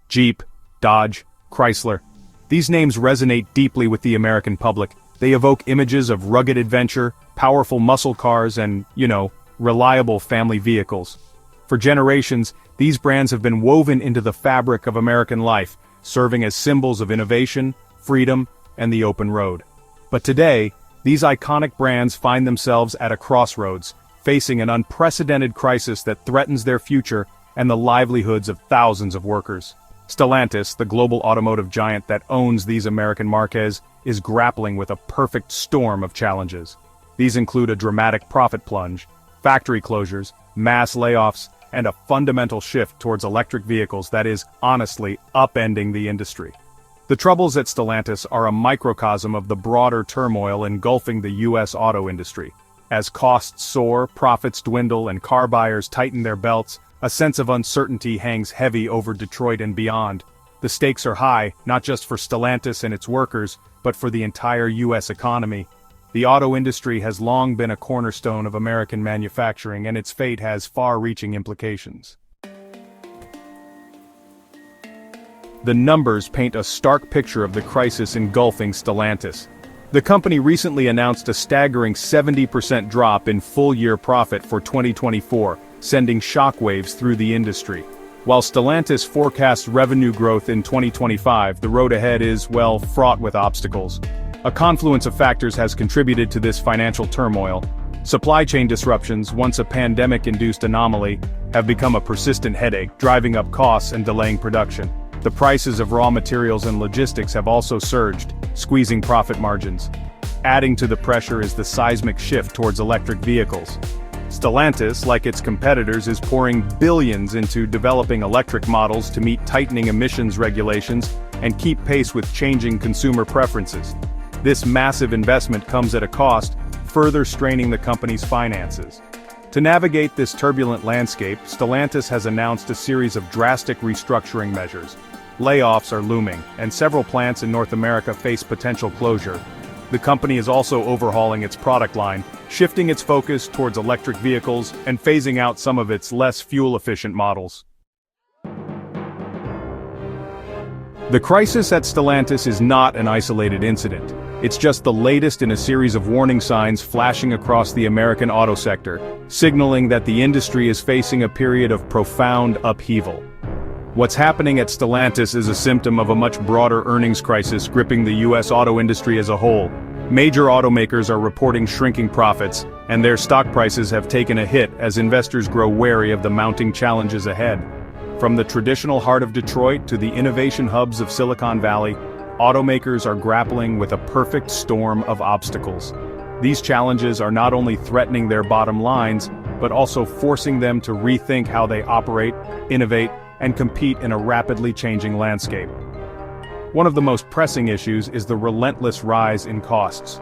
Jeep, Dodge, Chrysler. These names resonate deeply with the American public. They evoke images of rugged adventure, powerful muscle cars, and, reliable family vehicles. For generations, these brands have been woven into the fabric of American life, serving as symbols of innovation, freedom, and the open road. But today, these iconic brands find themselves at a crossroads, facing an unprecedented crisis that threatens their future and the livelihoods of thousands of workers. Stellantis, the global automotive giant that owns these American marques, is grappling with a perfect storm of challenges. These include a dramatic profit plunge, factory closures, mass layoffs, and a fundamental shift towards electric vehicles that is, honestly, upending the industry. The troubles at Stellantis are a microcosm of the broader turmoil engulfing the U.S. auto industry. As costs soar, profits dwindle, and car buyers tighten their belts, a sense of uncertainty hangs heavy over Detroit and beyond. The stakes are high, not just for Stellantis and its workers, but for the entire U.S. economy. The auto industry has long been a cornerstone of American manufacturing, and its fate has far-reaching implications. The numbers paint a stark picture of the crisis engulfing Stellantis. The company recently announced a staggering 70% drop in full-year profit for 2024, sending shockwaves through the industry. While Stellantis forecasts revenue growth in 2025, the road ahead is, fraught with obstacles. A confluence of factors has contributed to this financial turmoil. Supply chain disruptions, once a pandemic-induced anomaly, have become a persistent headache, driving up costs and delaying production. The prices of raw materials and logistics have also surged, squeezing profit margins. Adding to the pressure is the seismic shift towards electric vehicles. Stellantis, like its competitors, is pouring billions into developing electric models to meet tightening emissions regulations and keep pace with changing consumer preferences. This massive investment comes at a cost, further straining the company's finances. To navigate this turbulent landscape, Stellantis has announced a series of drastic restructuring measures. Layoffs are looming, and several plants in North America face potential closure. The company is also overhauling its product line, shifting its focus towards electric vehicles and phasing out some of its less fuel-efficient models. The crisis at Stellantis is not an isolated incident. It's just the latest in a series of warning signs flashing across the American auto sector, signaling that the industry is facing a period of profound upheaval. What's happening at Stellantis is a symptom of a much broader earnings crisis gripping the U.S. auto industry as a whole. Major automakers are reporting shrinking profits, and their stock prices have taken a hit as investors grow wary of the mounting challenges ahead. From the traditional heart of Detroit to the innovation hubs of Silicon Valley, automakers are grappling with a perfect storm of obstacles. These challenges are not only threatening their bottom lines, but also forcing them to rethink how they operate, innovate, and compete in a rapidly changing landscape. One of the most pressing issues is the relentless rise in costs.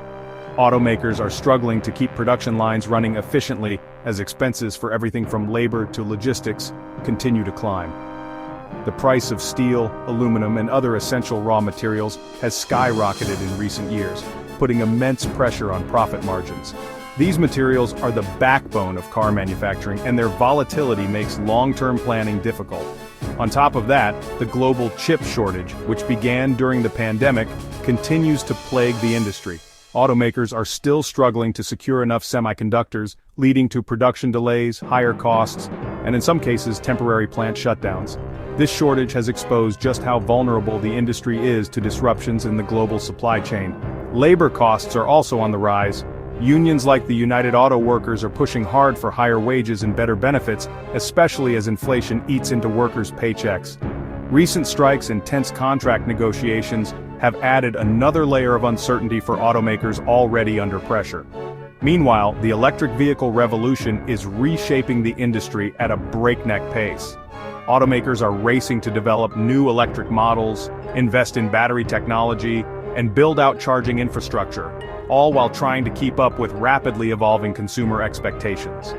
Automakers are struggling to keep production lines running efficiently as expenses for everything from labor to logistics continue to climb. The price of steel, aluminum, and other essential raw materials has skyrocketed in recent years, putting immense pressure on profit margins. These materials are the backbone of car manufacturing, and their volatility makes long-term planning difficult. On top of that, the global chip shortage, which began during the pandemic, continues to plague the industry. Automakers are still struggling to secure enough semiconductors, leading to production delays, higher costs, and in some cases temporary plant shutdowns. This shortage has exposed just how vulnerable the industry is to disruptions in the global supply chain. Labor costs are also on the rise. Unions like the United Auto Workers are pushing hard for higher wages and better benefits, especially as inflation eats into workers' paychecks. Recent strikes and tense contract negotiations have added another layer of uncertainty for automakers already under pressure. Meanwhile, the electric vehicle revolution is reshaping the industry at a breakneck pace. Automakers are racing to develop new electric models, invest in battery technology, and build out charging infrastructure, all while trying to keep up with rapidly evolving consumer expectations.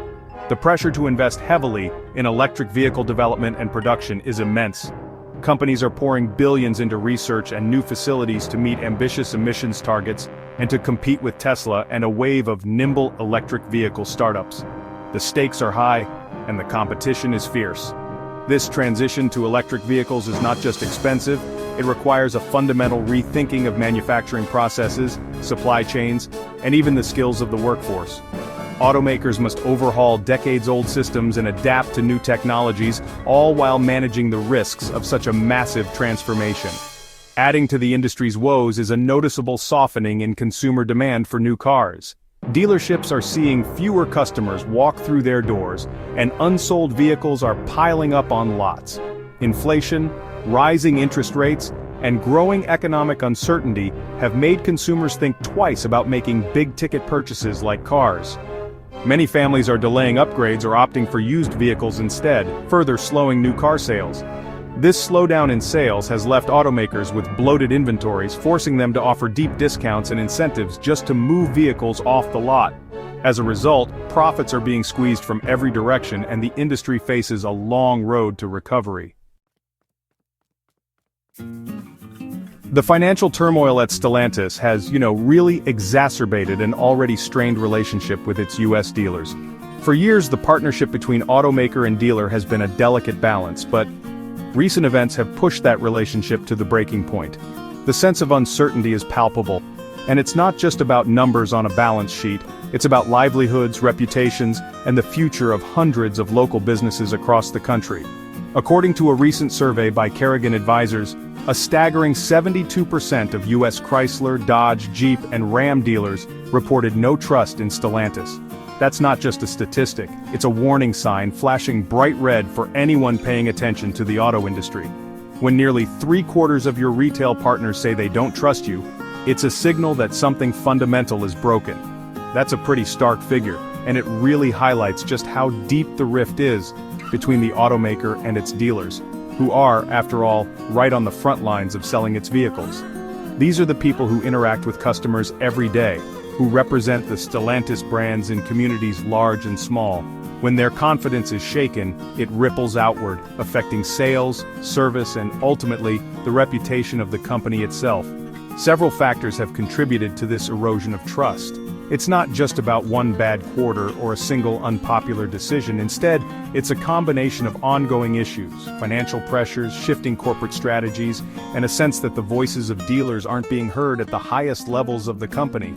The pressure to invest heavily in electric vehicle development and production is immense. Companies are pouring billions into research and new facilities to meet ambitious emissions targets and to compete with Tesla and a wave of nimble electric vehicle startups. The stakes are high, and the competition is fierce. This transition to electric vehicles is not just expensive, it requires a fundamental rethinking of manufacturing processes, supply chains, and even the skills of the workforce. Automakers must overhaul decades-old systems and adapt to new technologies, all while managing the risks of such a massive transformation. Adding to the industry's woes is a noticeable softening in consumer demand for new cars. Dealerships are seeing fewer customers walk through their doors, and unsold vehicles are piling up on lots. Inflation, rising interest rates, and growing economic uncertainty have made consumers think twice about making big-ticket purchases like cars. Many families are delaying upgrades or opting for used vehicles instead, further slowing new car sales. This slowdown in sales has left automakers with bloated inventories, forcing them to offer deep discounts and incentives just to move vehicles off the lot. As a result, profits are being squeezed from every direction and the industry faces a long road to recovery. The financial turmoil at Stellantis has, really exacerbated an already strained relationship with its US dealers. For years, the partnership between automaker and dealer has been a delicate balance, but recent events have pushed that relationship to the breaking point. The sense of uncertainty is palpable, and it's not just about numbers on a balance sheet, it's about livelihoods, reputations, and the future of hundreds of local businesses across the country. According to a recent survey by Kerrigan Advisors, a staggering 72% of US Chrysler, Dodge, Jeep, and Ram dealers reported no trust in Stellantis. That's not just a statistic, it's a warning sign flashing bright red for anyone paying attention to the auto industry. When nearly 3/4 of your retail partners say they don't trust you, it's a signal that something fundamental is broken. That's a pretty stark figure, and it really highlights just how deep the rift is between the automaker and its dealers, who are, after all, right on the front lines of selling its vehicles. These are the people who interact with customers every day, who represent the Stellantis brands in communities large and small. When their confidence is shaken, it ripples outward, affecting sales, service, and ultimately, the reputation of the company itself. Several factors have contributed to this erosion of trust. It's not just about one bad quarter or a single unpopular decision. Instead, it's a combination of ongoing issues, financial pressures, shifting corporate strategies, and a sense that the voices of dealers aren't being heard at the highest levels of the company.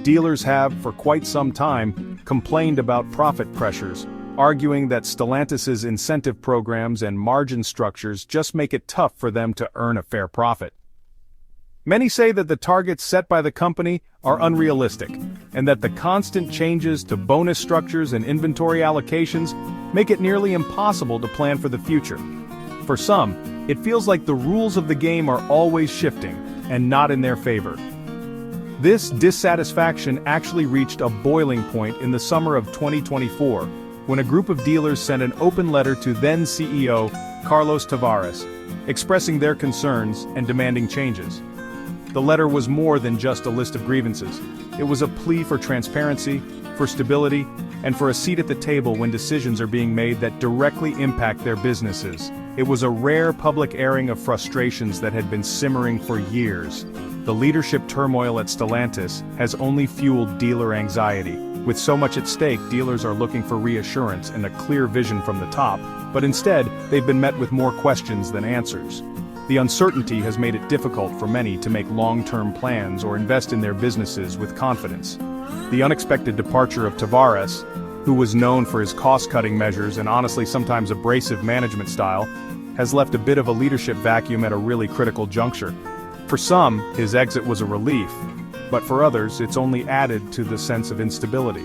Dealers have, for quite some time, complained about profit pressures, arguing that Stellantis's incentive programs and margin structures just make it tough for them to earn a fair profit. Many say that the targets set by the company are unrealistic, and that the constant changes to bonus structures and inventory allocations make it nearly impossible to plan for the future. For some, it feels like the rules of the game are always shifting, and not in their favor. This dissatisfaction actually reached a boiling point in the summer of 2024, when a group of dealers sent an open letter to then CEO, Carlos Tavares, expressing their concerns and demanding changes. The letter was more than just a list of grievances. It was a plea for transparency, for stability, and for a seat at the table when decisions are being made that directly impact their businesses. It was a rare public airing of frustrations that had been simmering for years. The leadership turmoil at Stellantis has only fueled dealer anxiety. With so much at stake, dealers are looking for reassurance and a clear vision from the top, but instead, they've been met with more questions than answers. The uncertainty has made it difficult for many to make long-term plans or invest in their businesses with confidence. The unexpected departure of Tavares, who was known for his cost-cutting measures and honestly sometimes abrasive management style, has left a bit of a leadership vacuum at a really critical juncture. For some, his exit was a relief, but for others, it's only added to the sense of instability.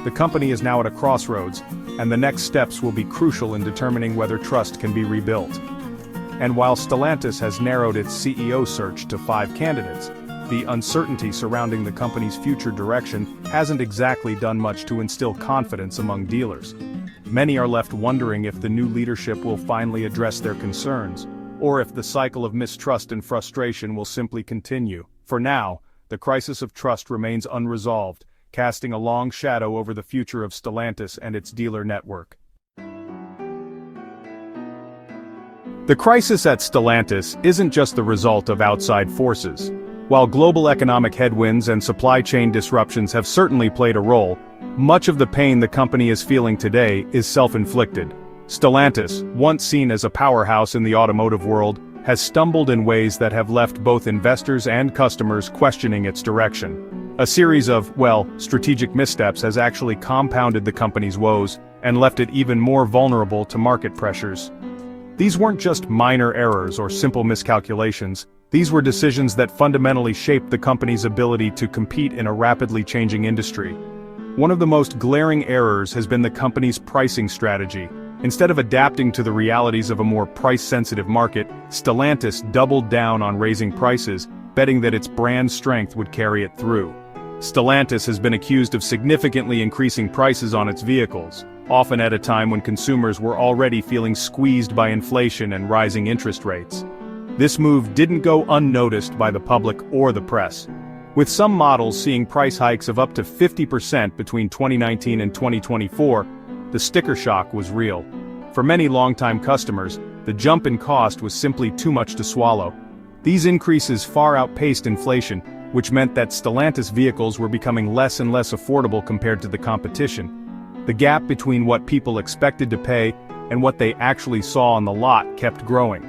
The company is now at a crossroads, and the next steps will be crucial in determining whether trust can be rebuilt. And while Stellantis has narrowed its CEO search to 5 candidates, the uncertainty surrounding the company's future direction hasn't exactly done much to instill confidence among dealers. Many are left wondering if the new leadership will finally address their concerns, or if the cycle of mistrust and frustration will simply continue. For now, the crisis of trust remains unresolved, casting a long shadow over the future of Stellantis and its dealer network. The crisis at Stellantis isn't just the result of outside forces. While global economic headwinds and supply chain disruptions have certainly played a role, much of the pain the company is feeling today is self-inflicted. Stellantis, once seen as a powerhouse in the automotive world, has stumbled in ways that have left both investors and customers questioning its direction. A series of, well, strategic missteps has actually compounded the company's woes and left it even more vulnerable to market pressures. These weren't just minor errors or simple miscalculations. These were decisions that fundamentally shaped the company's ability to compete in a rapidly changing industry. One of the most glaring errors has been the company's pricing strategy. Instead of adapting to the realities of a more price-sensitive market, Stellantis doubled down on raising prices, betting that its brand strength would carry it through. Stellantis has been accused of significantly increasing prices on its vehicles, often at a time when consumers were already feeling squeezed by inflation and rising interest rates. This move didn't go unnoticed by the public or the press, with some models seeing price hikes of up to 50% between 2019 and 2024. The sticker shock was real. For many longtime customers, the jump in cost was simply too much to swallow. These increases far outpaced inflation, which meant that Stellantis vehicles were becoming less and less affordable compared to the competition. The gap between what people expected to pay and what they actually saw on the lot kept growing.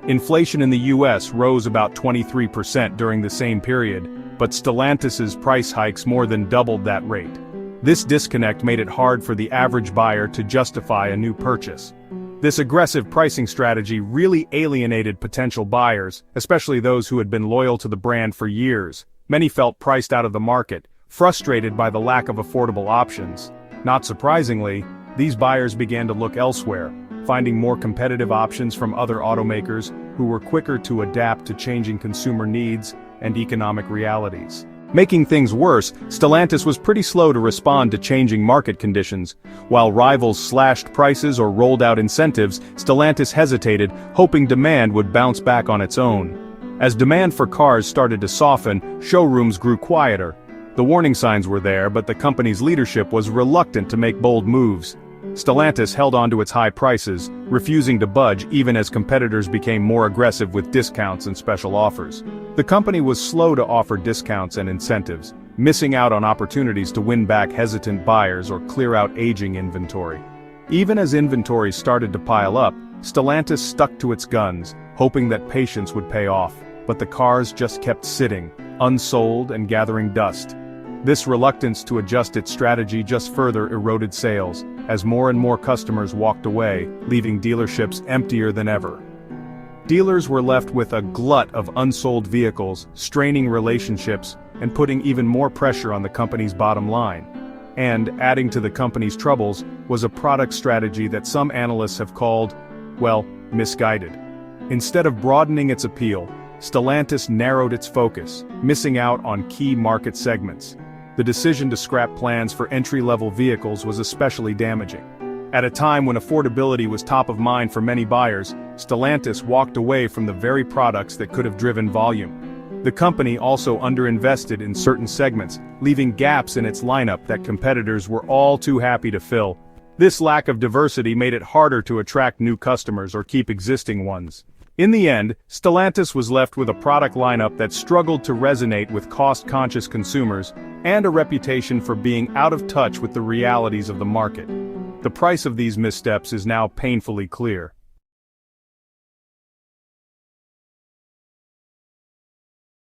Inflation in the US rose about 23% during the same period, but Stellantis's price hikes more than doubled that rate. This disconnect made it hard for the average buyer to justify a new purchase. This aggressive pricing strategy really alienated potential buyers, especially those who had been loyal to the brand for years. Many felt priced out of the market, frustrated by the lack of affordable options. Not surprisingly, these buyers began to look elsewhere, finding more competitive options from other automakers who were quicker to adapt to changing consumer needs and economic realities. Making things worse, Stellantis was pretty slow to respond to changing market conditions. While rivals slashed prices or rolled out incentives, Stellantis hesitated, hoping demand would bounce back on its own. As demand for cars started to soften, showrooms grew quieter. The warning signs were there, but the company's leadership was reluctant to make bold moves. Stellantis held on to its high prices, refusing to budge even as competitors became more aggressive with discounts and special offers. The company was slow to offer discounts and incentives, missing out on opportunities to win back hesitant buyers or clear out aging inventory. Even as inventory started to pile up, Stellantis stuck to its guns, hoping that patience would pay off, but the cars just kept sitting, unsold and gathering dust. This reluctance to adjust its strategy just further eroded sales, as more and more customers walked away, leaving dealerships emptier than ever. Dealers were left with a glut of unsold vehicles, straining relationships, and putting even more pressure on the company's bottom line. And, adding to the company's troubles, was a product strategy that some analysts have called, well, misguided. Instead of broadening its appeal, Stellantis narrowed its focus, missing out on key market segments. The decision to scrap plans for entry-level vehicles was especially damaging. At a time when affordability was top of mind for many buyers, Stellantis walked away from the very products that could have driven volume. The company also underinvested in certain segments, leaving gaps in its lineup that competitors were all too happy to fill. This lack of diversity made it harder to attract new customers or keep existing ones. In the end, Stellantis was left with a product lineup that struggled to resonate with cost-conscious consumers and a reputation for being out of touch with the realities of the market. The price of these missteps is now painfully clear.